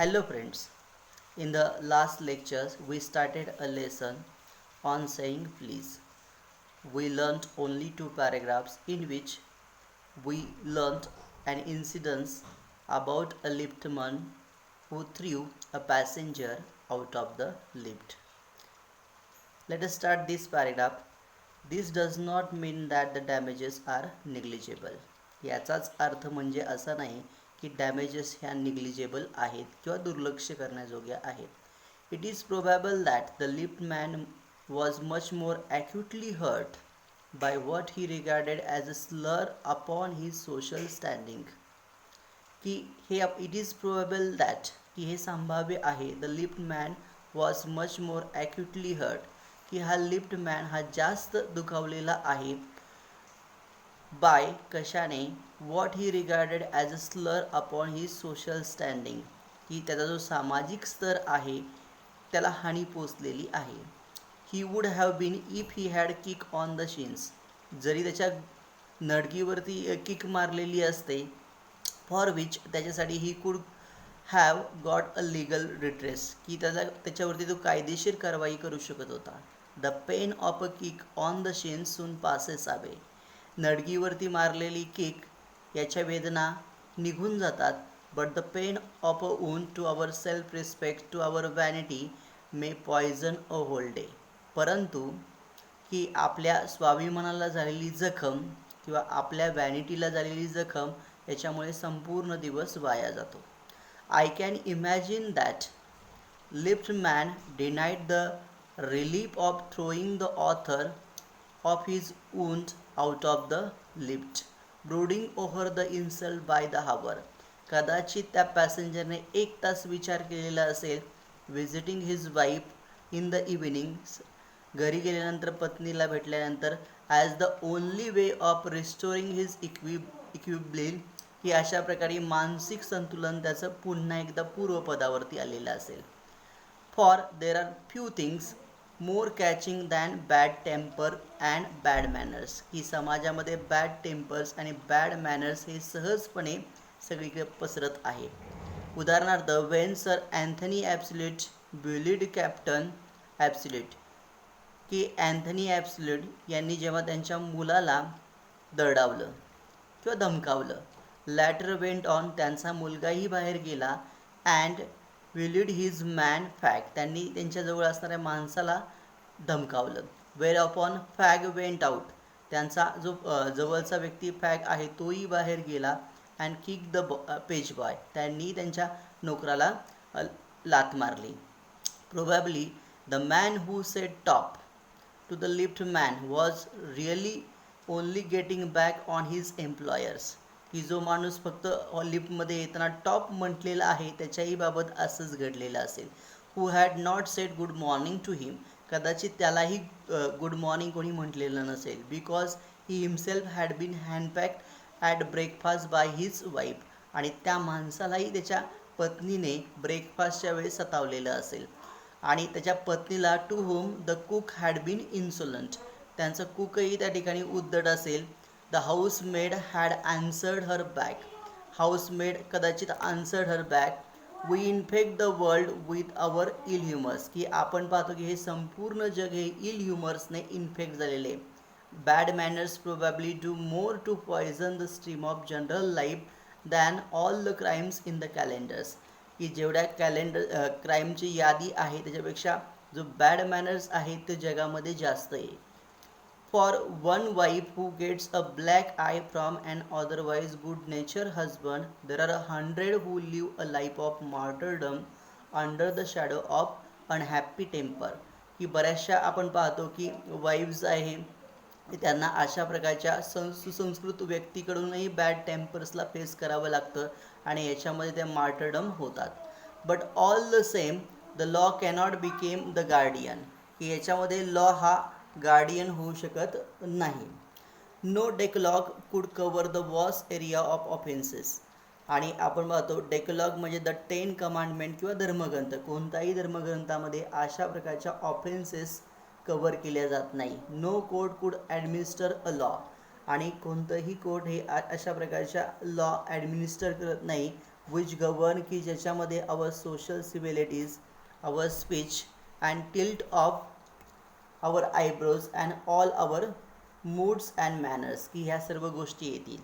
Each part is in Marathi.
Hello friends. In the last lectures we started a lesson on saying please. We learnt only two paragraphs in which we learnt an incident about a liftman who threw a passenger out of the lift. Let us start this paragraph. This does not mean that the damages are negligible. याचाच अर्थ म्हणजे असा नाही की डॅमेजेस ह्या निग्लिजिबल आहेत किंवा दुर्लक्ष करण्याजोग्या आहेत. It is probable that the liftman was much more acutely hurt by what he regarded as a slur upon his social standing. की हे इट इज प्रोबेबल दॅट की हे संभाव्य आहे the lift man was much more acutely hurt की हा लिफ्ट मॅन हा जास्त दुखावलेला आहे बाय कशाने what he regarded as a स्लर अपॉन ही सोशल स्टँडिंग की त्याचा जो सामाजिक स्तर आहे त्याला हानी पोचलेली आहे. He would have been if he had kick on the shins जरी त्याच्या नडगीवरती किक मारलेली असते फॉर विच त्याच्यासाठी he could have got a legal redress की त्याच्यावरती तो कायदेशीर कारवाई करू शकत होता. The pain of a kick on the shin soon passes away नडगीवरती मारलेली किक याच्या वेदना निघून जातात. But the pain of a wound to our self respect to our vanity may poison a whole day परंतु की आपल्या स्वाभिमानाला झालेली जखम किंवा आपल्या व्हॅनिटीला झालेली जखम याच्यामुळे संपूर्ण दिवस वाया जातो. I can imagine that liftman denied the relief of throwing the author of his wound out of the lift brooding over the insult by the hour कदाचित त्या पॅसेंजरने 1 तास विचार केलेला असेल visiting his wife in the evenings घरी गेल्यानंतर पत्नीला भेटल्यानंतर as the only way of restoring his equilibrium की अशा प्रकारे मानसिक संतुलन त्याचं पुन्हा एकदा पूर्वपदावरती आलेलं असेल. For there are few things more catching than bad temper and bad manners की समाजामध्ये बॅड टेम्पर्स आणि बॅड मॅनर्स हे सहजपणे सगळीकडे पसरत आहे. उदाहरणार्थ when sir Anthony Absolute bullied captain Absolute की अँथनी ॲब्सल्यूट यांनी जेव्हा त्यांच्या मुलाला दरडावलं किंवा धमकावलं. लॅटर वेंट ऑन त्यांचा मुलगाही बाहेर गेला and bullied his man Fag त्यांनी त्यांच्याजवळ असणाऱ्या माणसाला धमकावलं. Whereupon Fag went out त्यांचा जो जवळचा व्यक्ती फॅग आहे तोही बाहेर गेला and kick the page boy त्यांनी त्यांच्या नोकराला लात मारली. Probably the man who said top to the lift man was really only getting back on his employers की जो माणूस फक्त लिफ्टमध्ये येताना टॉप म्हटलेला आहे त्याच्याही बाबत असंच घडलेलं असेल. Who had not said good morning to him कदाचित त्यालाही गुड मॉर्निंग कोणी म्हटलेलं नसेल because he himself had been henpecked at breakfast by his wife आणि त्या माणसालाही त्याच्या पत्नीने ब्रेकफास्टच्या वेळी सतावलेलं असेल आणि त्याच्या पत्नीला to home the cook had been insolent त्यांचं कुकही त्या ठिकाणी उद्धट असेल. The housemaid had answered her back housemaid कदाचित answered her back. We infect the world with our ill humours की आपण पाहतो की हे संपूर्ण जग हे इल ह्युमर्सने इन्फेक्ट झालेले. Bad manners probably do more to poison the stream of general life than all the crimes in the calendars की जेवढ्या क्राईमची यादी आहे त्याच्यापेक्षा जो बॅड मॅनर्स आहे ते जगामध्ये जास्त आहे. For one wife who gets a black eye from an otherwise good nature husband there are 100 who live a life of martyrdom under the shadow of unhappy temper की बऱ्याचशा आपण पाहतो की वाईफ्स आहे त्यांना अशा प्रकारच्या सुसंस्कृत व्यक्तीकडूनही बॅड टेम्पर्सला फेस करावं लागतं आणि याच्यामध्ये ते मार्टरडम होतात. But all the same the law cannot became the guardian की याच्यामध्ये लॉ हा गार्डियन होऊ शकत नाही. No decalogue could cover the vast area of offences आणि आपण पाहतो डेकलॉग म्हणजे द 10 कमांडमेंट किंवा धर्मग्रंथ कोणताही धर्मग्रंथामध्ये अशा प्रकारच्या ऑफेन्सेस कवर केल्या जात नाही. नो कोर्ट कुड ॲडमिनिस्टर अ लॉ आणि कोणतंही कोर्ट हे अशा प्रकारच्या लॉ ॲडमिनिस्टर करत नाही विच गवर्न की ज्याच्यामध्ये our social civilities, our speech and tilt of our eyebrows and all our moods and manners, की ह्या सर्व गोष्टी येतील.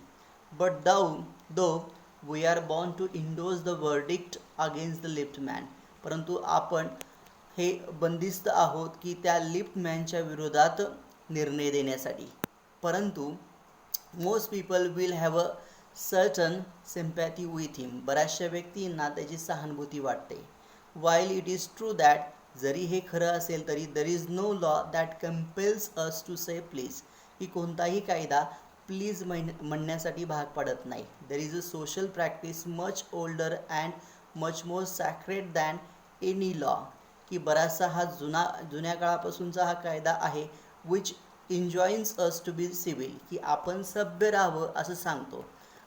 But though we are born to endorse the verdict against the lift man, परंतु आपण हे बंदिस्त आहोत की त्या लिफ्ट मॅनच्या विरोधात निर्णय देण्यासाठी. परंतु most people will have a certain sympathy with him, बऱ्याचशा व्यक्तींना त्याची सहानुभूती वाटते. While it is true that, जरी हे खरं असेल तरी there is no law that compels us to say please, की कोणताही कायदा प्लीज म्हणण्यासाठी भाग पाडत नाही. There is a social practice much older and much more sacred than any law, की बराचसा हा जुन्या काळापासूनचा हा कायदा आहे which enjoins us to be civil, की आपण सभ्य राहावं असं सांगतो.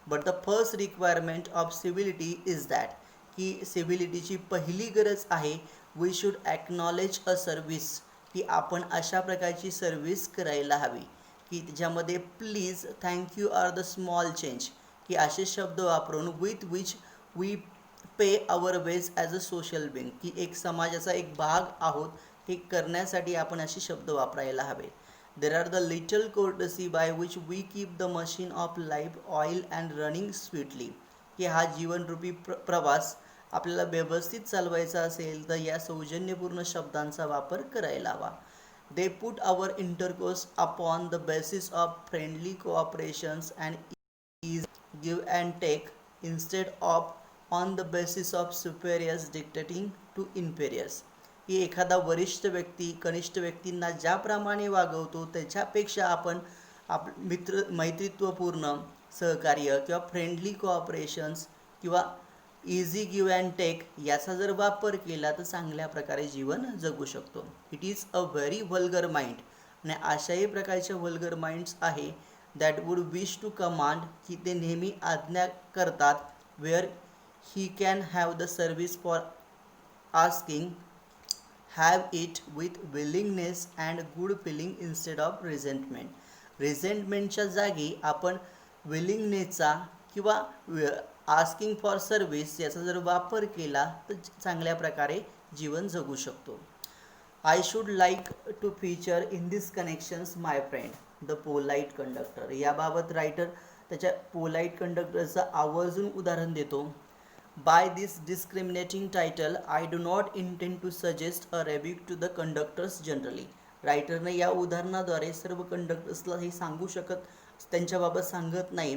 But the first requirement of civility is that, की सिव्हिलिटीची पहिली गरज आहे we should acknowledge a service, की आपण अशा प्रकारची सर्विस करायला हवी की त्याच्यामध्ये please, thank you are the small change, की असे शब्द वापरून with which we pay our ways as a social being, की एक समाजाचा एक भाग आहोत हे करण्यासाठी आपण असे शब्द वापरायला हवे. There are the little courtesy by which we keep the machine of life oil and running sweetly, की हा जीवनरूपी प्रवास आपल्याला व्यवस्थित चालवायचा असेल तर या सौजन्यपूर्ण शब्दांचा वापर करायला हवा. They put our intercourse upon the basis of friendly cooperations and easy give and take instead of on the basis of superiors dictating to inferiors, की एखादा वरिष्ठ व्यक्ती कनिष्ठ व्यक्तींना ज्याप्रमाणे वागवतो त्याच्यापेक्षा आपण मैत्रित्वपूर्ण सहकार्य किंवा फ्रेंडली कोऑपरेशन्स किंवा इझी गिव्ह अँड टेक याचा जर वापर केला तर चांगल्या प्रकारे जीवन जगू शकतो. It is a very vulgar mind, आणि अशाही प्रकारच्या व्हल्गर माइंड्स आहे that would wish to command, की ते नेहमी आज्ञा करतात where he can have the service for asking have it with willingness and good feeling instead of resentment. रिझेंटमेंटच्या जागी आपण विलिंगनेसचा किंवा आस्किंग फॉर सर्विस याचा जर वापर केला तर चांगल्या प्रकारे जीवन जगू शकतो. I should like to feature in this connections my friend the polite conductor, याबाबत रायटर त्याच्या पोलाईट कंडक्टरचं आवर्जून उदाहरण देतो. By this discriminating title, I do not intend to suggest a rebuke to the conductors generally. रायटरने या उदाहरणाद्वारे सर्व कंडक्टर्सला हे सांगू शकत त्यांच्याबाबत सांगत नाही,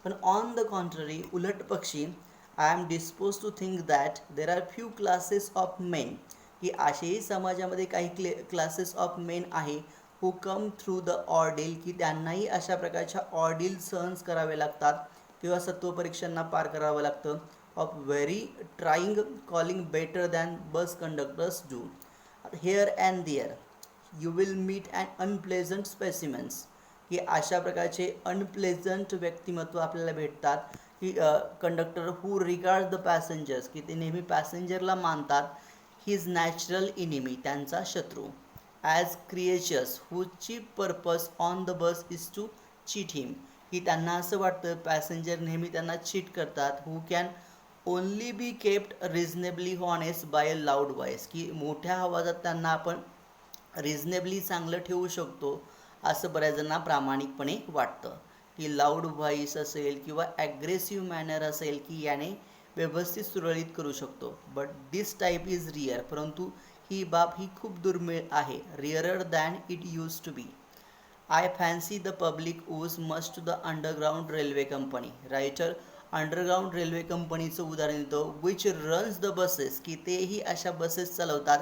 पण ऑन द कॉन्ट्ररी उलट पक्षी I am dispose to think that there are few classes of men, की असेही समाजामध्ये काही क्लासेस ऑफ मेन आहे हू कम थ्रू द ऑर्डिल, की त्यांनाही अशा प्रकारच्या ऑर्डिल सहन करावे लागतात किंवा सत्वपरीक्षांना पार करावं लागतं. of very trying calling better than bus conductors do. Here and there you will meet an unpleasant specimens, की अशा प्रकारचे अनप्लेझंट व्यक्तिमत्व आपल्याला भेटतात की conductor who regard the passengers, की ते नेहमी पॅसेंजरला मानतात हिज नॅचरल इनिमी, त्यांचा शत्रू. As creatures who chief purpose on the bus is to cheat him, की त्यांना असं वाटतं पॅसेंजर नेहमी त्यांना चीट करतात. Who can only be kept reasonably honest by a loud voice, की मोठ्या आवाजात त्यांना आपण रिजनेबली चांगलं ठेवू शकतो असं बऱ्याच जणांना प्रामाणिकपणे वाटतं. की लाऊड व्हॉइस असेल किंवा ॲग्रेसिव्ह मॅनर असेल की याने व्यवस्थित सुरळीत करू शकतो. But this type is rare, परंतु ही बाब ही खूप दुर्मिळ आहे. Rarer than it used to be. I fancy the public owes much to the underground railway company. Writer underground railway कंपनीचं उदाहरण देतो. विच रन्स द बसेस, की तेही अशा बसेस चालवतात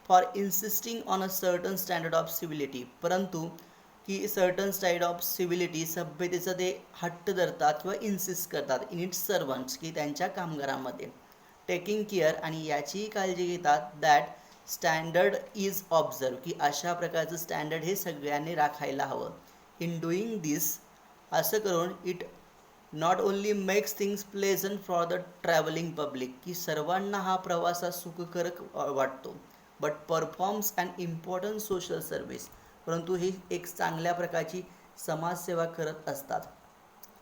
for insisting on a certain standard of civility, परंतु की सर्टन स्टँडर्ड ऑफ सिव्हिलिटी सभ्यतेचं ते हट्ट धरतात किंवा इन्सिस्ट करतात इन इट्स सर्वंट्स, की त्यांच्या कामगारांमध्ये. टेकिंग केअर, आणि याचीही काळजी घेतात दॅट स्टँडर्ड इज ऑब्झर्व, की अशा प्रकारचं स्टँडर्ड हे सगळ्यांनी राखायला हवं. इन डुईंग दिस, असं करून it not only makes things pleasant for the travelling public, की सर्वांना हा प्रवासात सुखकारक वाटतो. But performs and important social service, परंतु ही एक चांगल्या प्रकारची समाजसेवा करत असतात.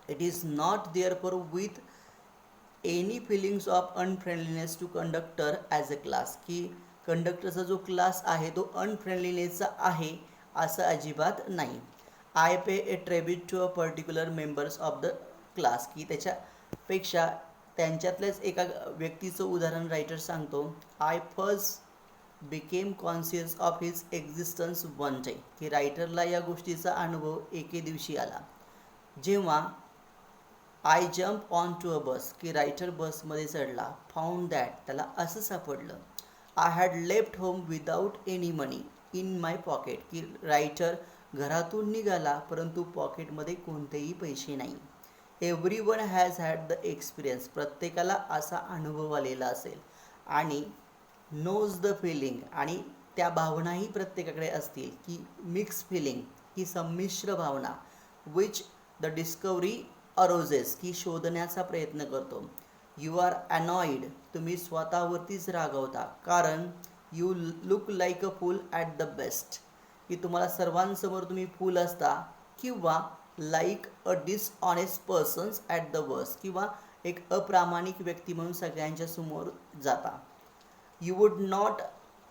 It is not therefore with any feelings of unfriendliness to conductor as a class, की कंडक्टरचा जो क्लास आहे तो अनफ्रेंडलीनेसचा आहे असं अजिबात नाही. I pay a tribute to a particular members of the class, की त्याच्यापेक्षा त्यांच्यातल्याच एका व्यक्तीचं उदाहरण रायटर सांगतो. I first became conscious of his existence one day, की रायटरला या गोष्टीचा अनुभव एके दिवशी आला जेव्हा I jump on to a bus, की रायटर बसमध्ये चढला. फाउंड दॅट, त्याला असं सापडलं, I had left home without any money in my pocket, की रायटर घरातून निघाला परंतु पॉकेटमध्ये कोणतेही पैसे नाही. Every one has had the experience, प्रत्येकाला असा अनुभव आलेला असेल आणि नोज द फिलिंग, आणि त्या भावनाही प्रत्येकाकडे असतील, की मिक्स फिलिंग, ही संमिश्र भावना, विच द डिस्कवरी अरोजेस, की शोधण्याचा प्रयत्न करतो. यू आर अनॉइड, तुम्ही स्वतःवरतीच रागवता, कारण you look like a fool at the best, की तुम्हाला सर्वांसमोर तुम्ही फूल असता, किंवा like a dishonest persons at the worst, किंवा एक अप्रामाणिक व्यक्ती म्हणून सगळ्यांच्या समोर जाता. You would not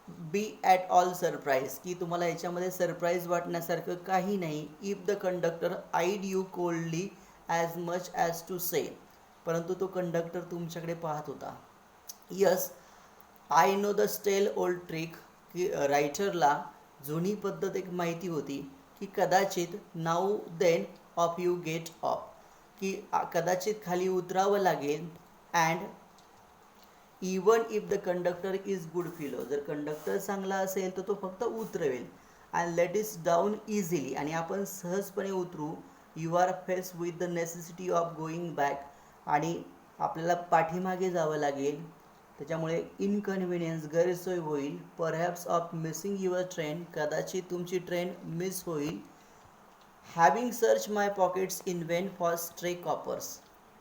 be at all surprise, की तुम्हाला याच्यामध्ये सरप्राईज वाटण्यासारखं काही नाही. If the conductor eyed you coldly as much as to say, परंतु तो कंडक्टर तुमच्याकडे पाहत होता. यस, आय नो द स्टेल ओल्ड ट्रिक, की रायटरला जुनी पद्धत एक माहिती होती, की कदाचित now then off you get off, की कदाचित खाली उतरावं लागेल. And even if the conductor is good fellow, जर कंडक्टर चांगला असेल तर तो फक्त उतरवेल. And let is down easily, आणि आपण सहजपणे उतरू. You are face with the necessity of going back, आणि आपल्याला पाठीमागे जावं लागेल, त्याच्यामुळे इनकन्व्हिनियन्स, गैरसोय होईल. Perhaps of missing your train, कदाचित तुमची ट्रेन मिस होईल. Having search my pockets in vain for stray coppers,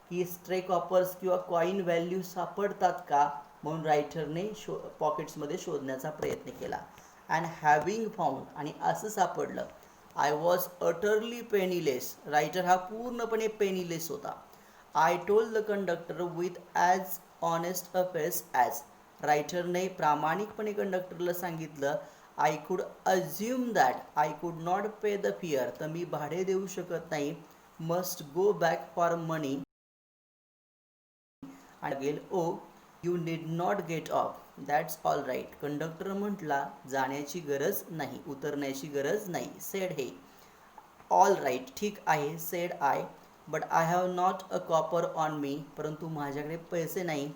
की स्ट्रे कॉपर्स किंवा कॉईन व्हॅल्यू सापडतात का म्हणून रायटरने पॉकेट्समध्ये शोधण्याचा प्रयत्न केला. अँड हॅविंग फाउंड, आणि असं सापडलं. I was utterly penniless, writer हा पूर्णपणे पेनीलेस होता. I told the conductor with as honest a face as, रायटरने प्रामाणिकपणे कंडक्टरला सांगितलं, I could assume that I could not pay the fare, तर मी भाडे देऊ शकत नाही. Must go back for money, आणि गेल. Oh you need not get off, that's all right, conductor म्हटला जाण्याची गरज नाही, उतरण्याची गरज नाही. सेड हे, ऑल राईट, ठीक आहे. Said I, but I have not a copper on me, परंतु माझ्याकडे पैसे नाही.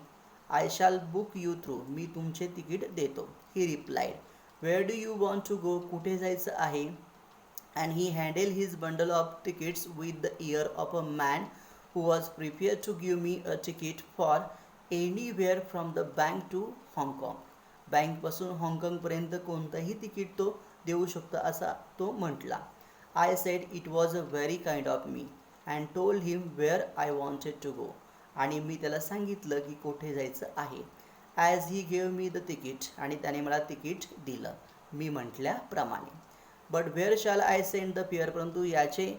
I shall book you through, मी तुमचे तिकीट देतो. He replied, where do you want to go, कुठे जायचं आहे. And he handled his bundle of tickets with the air of a man who was prepared to give me a ticket for anywhere from the bank to Hong Kong. बँकपासून हाँगकाँगपर्यंत कोणतंही तिकीट तो देऊ शकतो असा तो म्हटला. I said it was a very kind of me and told him where I wanted to go, आणि मी त्याला सांगितलं की कुठे जायचं आहे. As he gave me the ticket, आणि त्याने मला तिकीट दिलं मी म्हटल्याप्रमाणे. But where shall I send the fare, परंतु याचे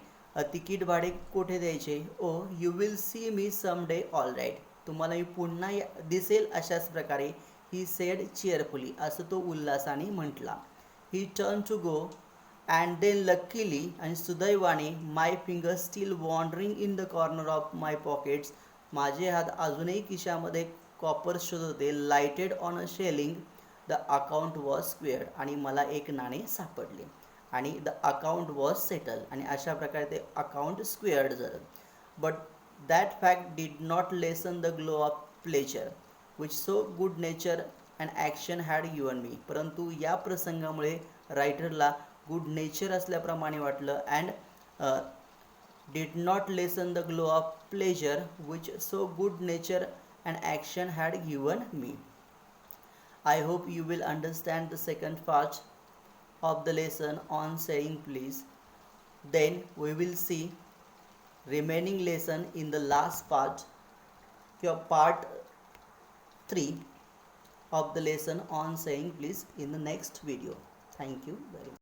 तिकीट भाडे कुठे द्यायचे. Oh you will see me some day all right, तुम्हाला मी पुन्हा दिसेल अशाच प्रकारे. ही सेड चेअरफुली, असं तो उल्हासाने म्हटला. He turn to go and then luckily, आणि सुदैवाने, my fingers still wandering in the corner of my pockets, माझे हात अजूनही खिशामध्ये कॉपर्स शोधत होते. Lighted on a shilling, the account was squared, आणि मला एक नाणे सापडले, आणि द अकाउंट वॉज सेटल, आणि अशा प्रकारे ते अकाउंट स्क्वेअर्ड झालं. But that fact did not lessen the glow of pleasure which so good nature and action had given me, परंतु या प्रसंगामुळे रायटरला गुड नेचर असल्याप्रमाणे वाटलं. And did not lessen the glow of pleasure which so good nature and action had given me. I hope you will understand the second part of the lesson on saying please. Then we will see remaining lesson in the last part, part 3 of the lesson on saying please in the next video. Thank you very much.